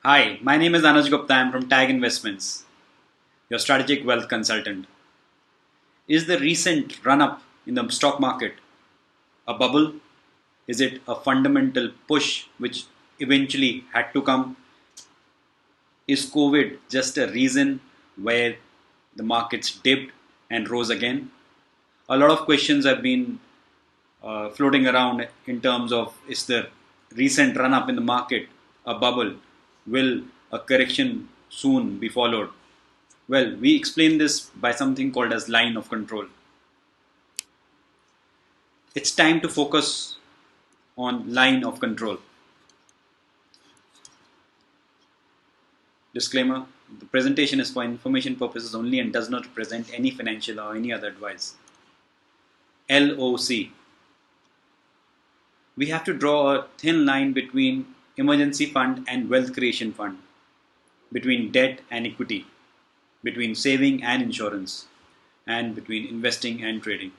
Hi, my name is Anuj Gupta. I'm from Tag Investments, your strategic wealth consultant. Is the recent run up in the stock market a bubble? Is it a fundamental push which eventually had to come? Is COVID just a reason where the markets dipped and rose again? A lot of questions have been floating around in terms of is the recent run up in the market a bubble? Will a correction soon be followed? Well, we explain this by something called as line of control. It's time to focus on line of control. Disclaimer: the presentation is for information purposes only and does not represent any financial or any other advice. LOC. We have to draw a thin line between emergency fund and wealth creation fund, between debt and equity, between saving and insurance, and between investing and trading.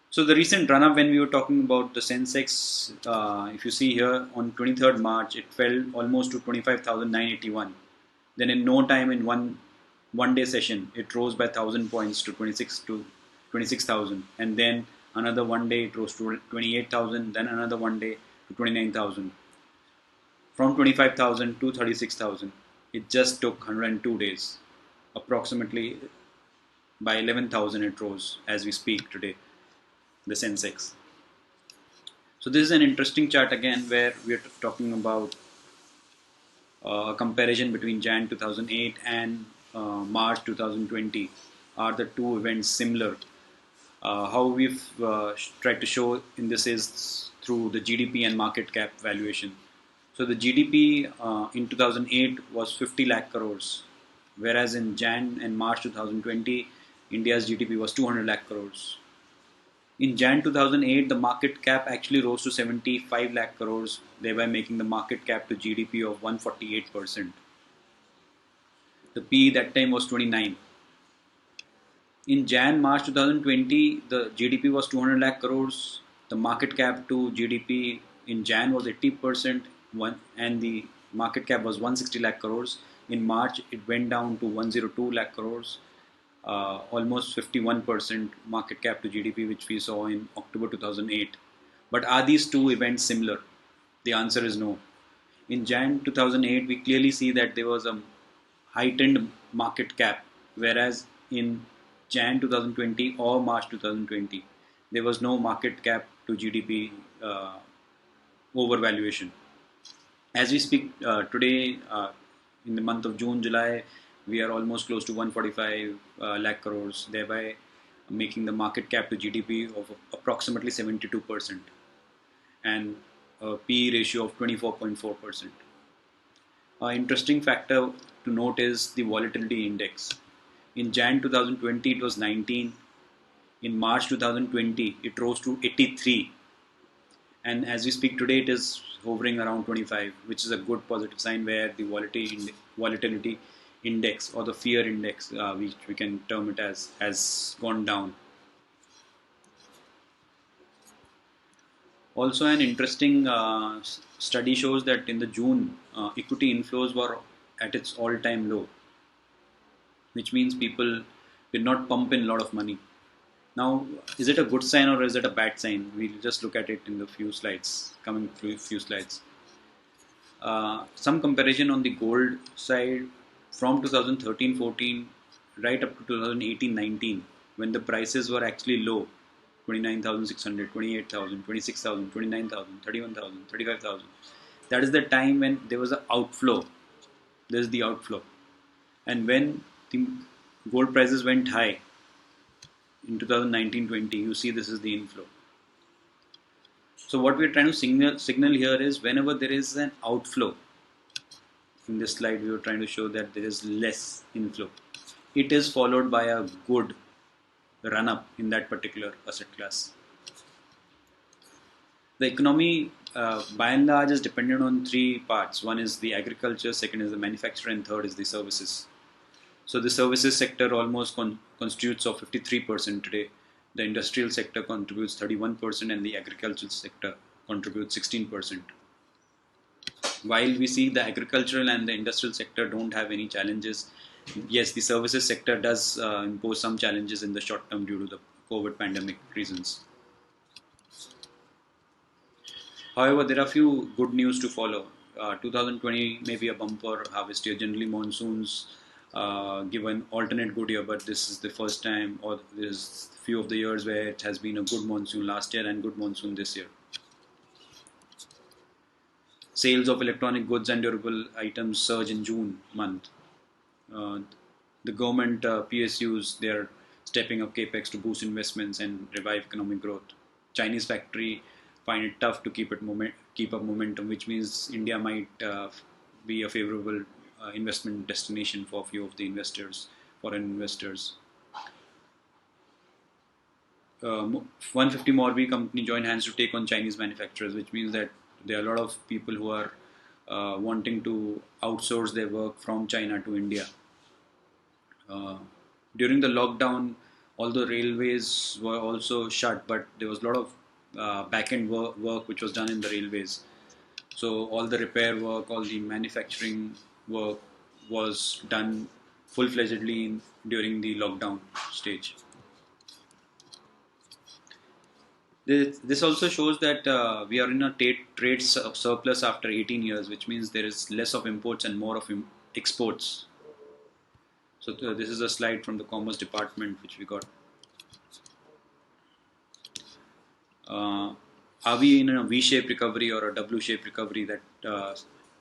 So the recent run-up, when we were talking about the Sensex, if you see here on 23rd March, it fell almost to 25,981. Then in no time, in one day session, it rose by 1,000 points to 26,000, and then another one day it rose to 28,000. Then another one day to 29,000. From 25,000 to 36,000, it just took 102 days. Approximately by 11,000 it rose as we speak today, the Sensex. So this is an interesting chart again where we are talking about a comparison between Jan 2008 and March 2020. Are the two events similar? How we've tried to show in this is through the GDP and market cap valuation. So the GDP in 2008 was 50 lakh crores, whereas in Jan and March 2020, India's GDP was 200 lakh crores. In Jan 2008, the market cap actually rose to 75 lakh crores, thereby making the market cap to GDP of 148%. The P that time was 29. In Jan March 2020, the GDP was 200 lakh crores. The market cap to GDP in Jan was 80%, and the market cap was 160 lakh crores. In March, it went down to 102 lakh crores. Almost 51% market cap to GDP, which we saw in October 2008. But are these two events similar? The answer is no. In Jan 2008, we clearly see that there was a heightened market cap, whereas in Jan 2020 or March 2020, there was no market cap to GDP overvaluation. As we speak today, in the month of June, July, we are almost close to 145 lakh crores, thereby making the market cap to GDP of approximately 72% and a P ratio of 24.4%. An interesting factor to note is the volatility index. In Jan 2020, it was 19. In March 2020, it rose to 83. And as we speak today, it is hovering around 25, which is a good positive sign where the volatility index or the fear index, which we can term it as, has gone down. Also, an interesting study shows that in the June, equity inflows were at its all-time low, which means people did not pump in a lot of money. Now, is it a good sign or is it a bad sign? We'll just look at it in the few slides, coming through a few slides. Some comparison on the gold side from 2013-14 right up to 2018-19, when the prices were actually low, 29,600, 28,000, 26,000, 29,000, 31,000, 35,000. That is the time when there was an outflow. This is the outflow. And when the gold prices went high in 2019-20, you see this is the inflow. So what we're trying to signal here is whenever there is an outflow, in this slide we were trying to show that there is less inflow. It is followed by a good run up in that particular asset class. The economy by and large is dependent on three parts. One is the agriculture, second is the manufacturing, and third is the services. So the services sector almost constitutes of 53% today. The industrial sector contributes 31% and the agricultural sector contributes 16%. While we see the agricultural and the industrial sector don't have any challenges, yes, the services sector does impose some challenges in the short term due to the COVID pandemic reasons. However, there are few good news to follow. 2020 may be a bumper harvest year. Generally, monsoons give an alternate good year, but this is the first time, or there's few of the years where it has been a good monsoon last year and good monsoon this year. Sales of electronic goods and durable items surge in June month. Uh, the government PSUs, they're stepping up capex to boost investments and revive economic growth. Chinese factory find it tough to keep up momentum, which means India might be a favorable investment destination for a few of the investors, foreign investors. 150 Morbi company joined hands to take on Chinese manufacturers, which means that there are a lot of people who are wanting to outsource their work from China to India. During the lockdown, although railways were also shut, but there was a lot of back-end work which was done in the railways. So all the repair work, all the manufacturing work was done full-fledgedly during the lockdown stage. This also shows that we are in a trade surplus after 18 years, which means there is less of imports and more of exports. So this is a slide from the Commerce Department which we got. Are we in a V-shaped recovery or a W-shaped recovery? That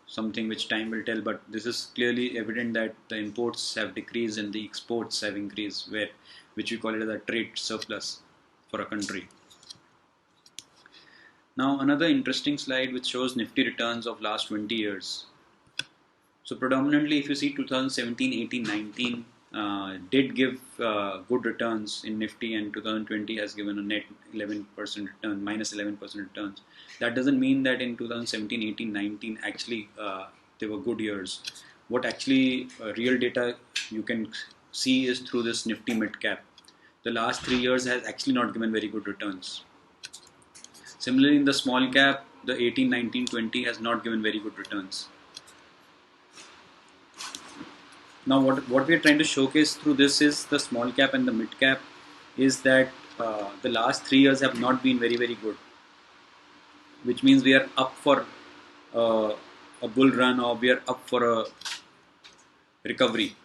something which time will tell. But this is clearly evident that the imports have decreased and the exports have increased, which we call it as a trade surplus for a country. Now another interesting slide which shows Nifty returns of last 20 years. So predominantly if you see 2017, 18, 19 did give good returns in Nifty, and 2020 has given a net 11% return, minus 11% returns. That doesn't mean that in 2017, 18, 19 actually they were good years. What actually real data you can see is through this Nifty mid cap. The last 3 years has actually not given very good returns. Similarly, in the small cap, the 18, 19, 20 has not given very good returns. Now, what we are trying to showcase through this is the small cap and the mid cap is that the last 3 years have not been very, very good, which means we are up for a bull run, or we are up for a recovery.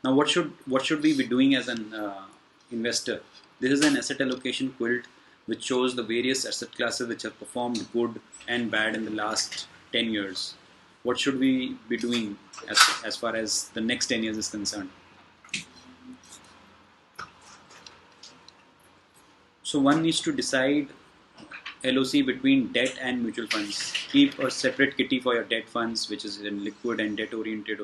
Now, what should we be doing as an investor? This is an asset allocation quilt which shows the various asset classes which have performed good and bad in the last 10 years. What should we be doing as far as the next 10 years is concerned? So one needs to decide LOC between debt and mutual funds. Keep a separate kitty for your debt funds, which is in liquid and debt oriented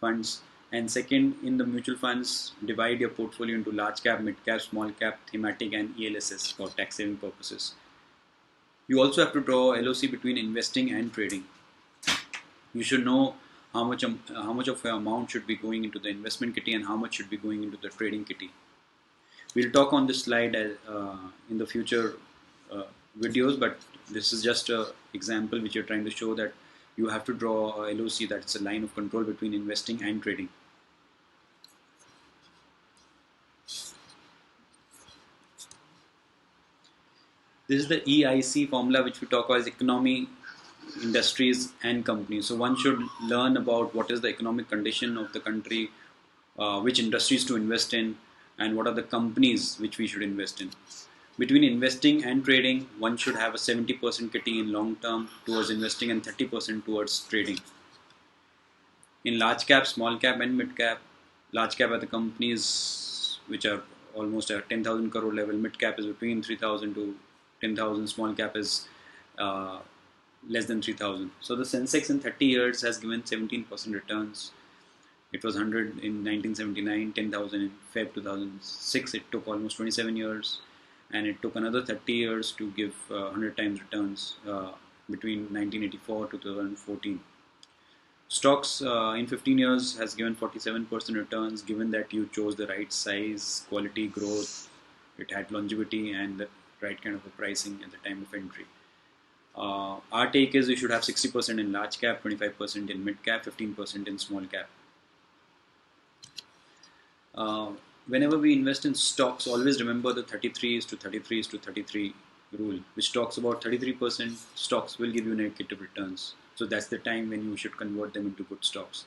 funds. And second, in the mutual funds, divide your portfolio into large cap, mid cap, small cap, thematic, and ELSS for tax saving purposes. You also have to draw LOC between investing and trading. You should know how much of your amount should be going into the investment kitty and how much should be going into the trading kitty. We'll talk on this slide in the future videos, but this is just an example which you're trying to show that you have to draw a LOC, that's a line of control between investing and trading. This is the EIC formula which we talk about as economy, industries and companies. So one should learn about what is the economic condition of the country, which industries to invest in, and what are the companies which we should invest in. Between investing and trading, one should have a 70% kitty in long term towards investing and 30% towards trading. In large cap, small cap and mid cap, large cap are the companies which are almost at 10,000 crore level, mid cap is between 3,000 to 10,000, small cap is less than 3,000. So the Sensex in 30 years has given 17% returns. It was 100 in 1979, 10,000 in Feb 2006. It took almost 27 years. And it took another 30 years to give 100 times returns between 1984 to 2014. Stocks in 15 years has given 47% returns, given that you chose the right size, quality, growth, it had longevity and the right kind of a pricing at the time of entry. Our take is you should have 60% in large cap, 25% in mid cap, 15% in small cap. Uh, Whenever we invest in stocks, always remember the 33 is to 33 is to 33 rule, which talks about 33% stocks will give you negative returns. So that's the time when you should convert them into good stocks.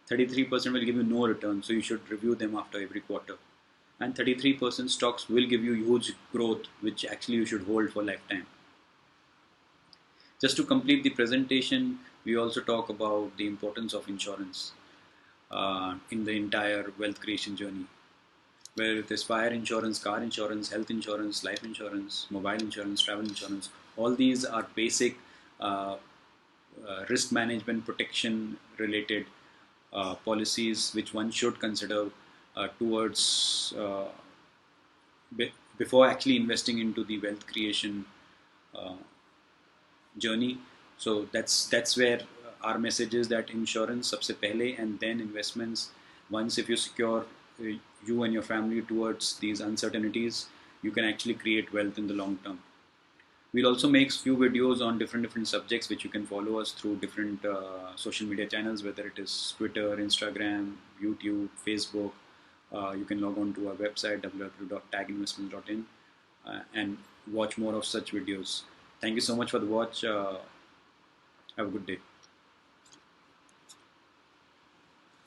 33% will give you no return, so you should review them after every quarter. And 33% stocks will give you huge growth, which actually you should hold for lifetime. Just to complete the presentation, we also talk about the importance of insurance in the entire wealth creation journey, where it is fire insurance, car insurance, health insurance, life insurance, mobile insurance, travel insurance. All these are basic risk management protection related policies which one should consider towards before actually investing into the wealth creation uh, journey. So that's where our message is that insurance सबसे पहले and then investments. Once if you secure you and your family towards these uncertainties, you can actually create wealth in the long term. We'll also make few videos on different subjects which you can follow us through different social media channels, whether it is Twitter, Instagram, YouTube, Facebook. You can log on to our website www.taginvestments.in and watch more of such videos. Thank you so much for the watch. Have a good day.